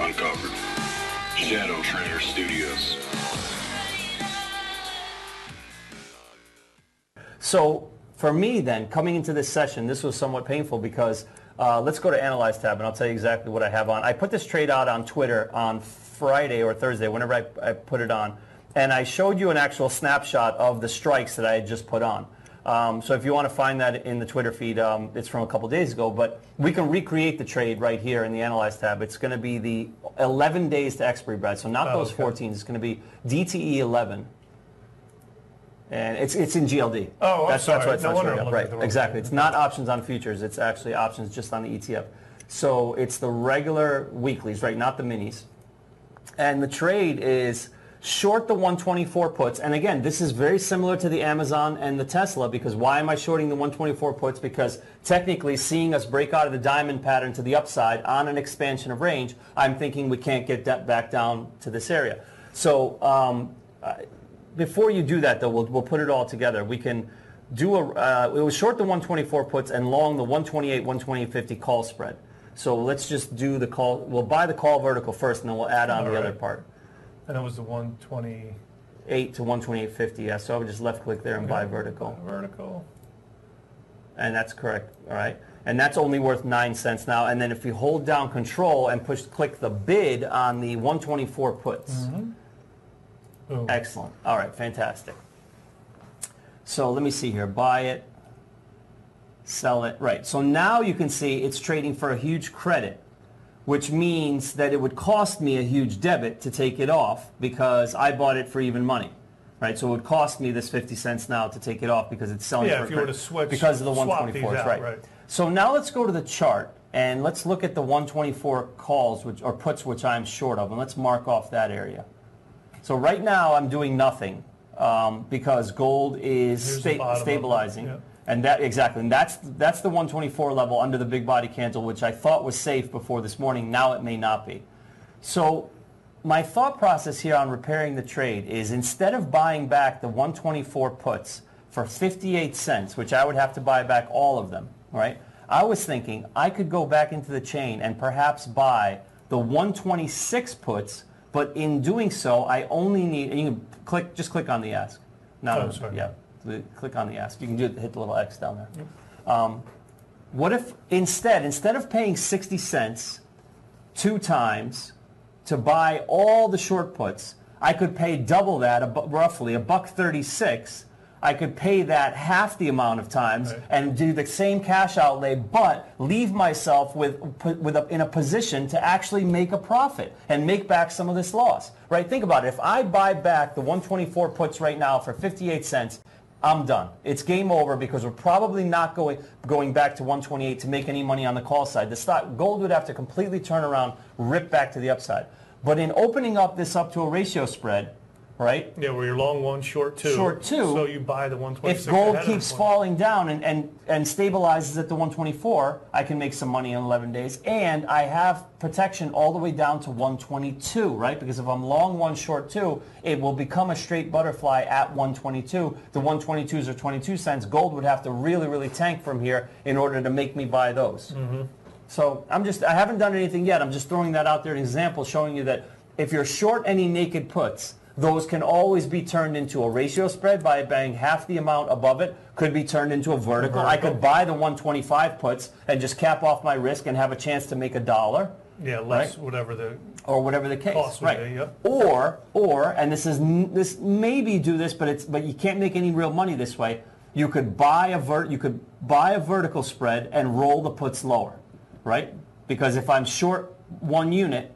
Uncovered. ShadowTrader Studios. So for me then, coming into this session, this was somewhat painful because let's go to Analyze tab and I'll tell you exactly what I have on. I put this trade out on Twitter on Friday or Thursday, whenever I put it on, and I showed you an actual snapshot of the strikes that I had just put on. So if you want to find that in the Twitter feed, it's from a couple days ago, but we can recreate the trade right here in the Analyze tab. It's going to be the 11 days to expiry, Brad. So not those 14s. It's going to be DTE 11. And it's in GLD. Oh, that's sorry. what No wonder I'm right. looking at the Exactly. wrong It's not options on futures. It's actually options just on the ETF. So it's the regular weeklies, right? Not the minis. And the trade is short the 124 puts. And again, this is very similar to the Amazon and the Tesla, because why am I shorting the 124 puts? Because technically, seeing us break out of the diamond pattern to the upside on an expansion of range, I'm thinking we can't get that back down to this area. So before you do that, though, we'll put it all together. We can do it was short the 124 puts and long the 128, 128.50 call spread. So let's just do the call. We'll buy the call vertical first, and then we'll add on the other part. And it was the 128 to 128.50. Yeah. So I would just left click there and buy vertical. Vertical. And that's correct. All right. And that's only worth 9 cents now. And then if you hold down Control and click the bid on the 124 puts. Mm-hmm. Boom. Excellent. All right, fantastic. So let me see here. Buy it, sell it. Right. So now you can see it's trading for a huge credit, which means that it would cost me a huge debit to take it off because I bought it for even money. Right. So it would cost me this 50 cents now to take it off because it's selling for if you were to switch because of the swap 124s. these out, right. So now let's go to the chart and let's look at the 124 calls or puts which I'm short of, and let's mark off that area. So right now I'm doing nothing because gold is stabilizing, and that's the 124 level under the big body candle, which I thought was safe before this morning. Now it may not be. So my thought process here on repairing the trade is instead of buying back the 124 puts for 58 cents, which I would have to buy back all of them, right? I was thinking I could go back into the chain and perhaps buy the 126 puts. But in doing so, I only need, and you can just click on the ask. Click on the ask. You can hit the little X down there. Yep. What if instead of paying 60 cents 2 times to buy all the short puts, I could pay double that, roughly $1.36. I could pay that half the amount of times and do the same cash outlay, but leave myself in a position to actually make a profit and make back some of this loss. Right? Think about it. If I buy back the 124 puts right now for 58 cents, I'm done. It's game over because we're probably not going back to 128 to make any money on the call side. The gold would have to completely turn around, rip back to the upside. But in opening up this up to a ratio spread, right? Yeah, where you're long 1, short 2. Short 2. So you buy the 126. If gold keeps falling down and stabilizes at the 124, I can make some money in 11 days. And I have protection all the way down to 122, right? Because if I'm long 1, short 2, it will become a straight butterfly at 122. The 122s are 22 cents. Gold would have to really, really tank from here in order to make me buy those. Mm-hmm. So I haven't done anything yet. I'm just throwing that out there, an example showing you that if you're short any naked puts, those can always be turned into a ratio spread by buying half the amount above it. Could be turned into a vertical. I could buy the 125 puts and just cap off my risk and have a chance to make $1. Yeah, less right? whatever the case. Cost would be, yep. Or and this maybe do this, but you can't make any real money this way. You could buy a vertical spread and roll the puts lower, right? Because if I'm short 1 unit.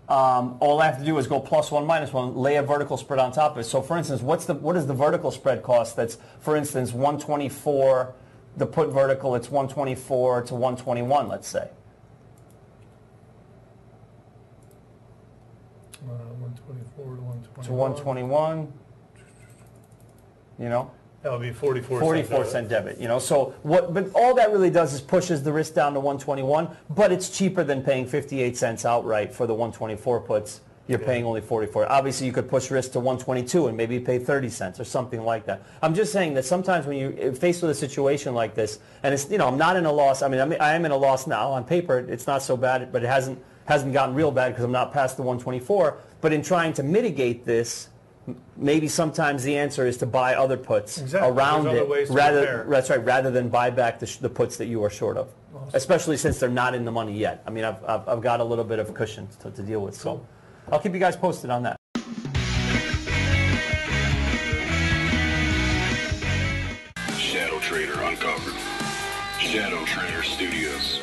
All I have to do is go +1, -1, lay a vertical spread on top of it. So, for instance, what is the vertical spread cost? That's, for instance, 124. The put vertical, it's 124 to 121. Let's say. 124 to 121. To 121. You know. That would be 44 cent debit, you know. So but all that really does is pushes the risk down to 121, but it's cheaper than paying 58 cents outright for the 124 puts. You're paying only 44. Obviously, you could push risk to 122 and maybe pay 30 cents or something like that. I'm just saying that sometimes when you're faced with a situation like this, and it's, I'm not in a loss. I mean, I am in a loss now. On paper, it's not so bad, but it hasn't hasn't gotten real bad because I'm not past the 124. But in trying to mitigate this, maybe sometimes the answer is to buy other puts around There's other ways it, to prepare. rather than buy back the puts that you are short of. Awesome. Especially since they're not in the money yet. I mean, I've got a little bit of cushion to deal with. So I'll keep you guys posted on that. ShadowTrader Uncovered. ShadowTrader Studios.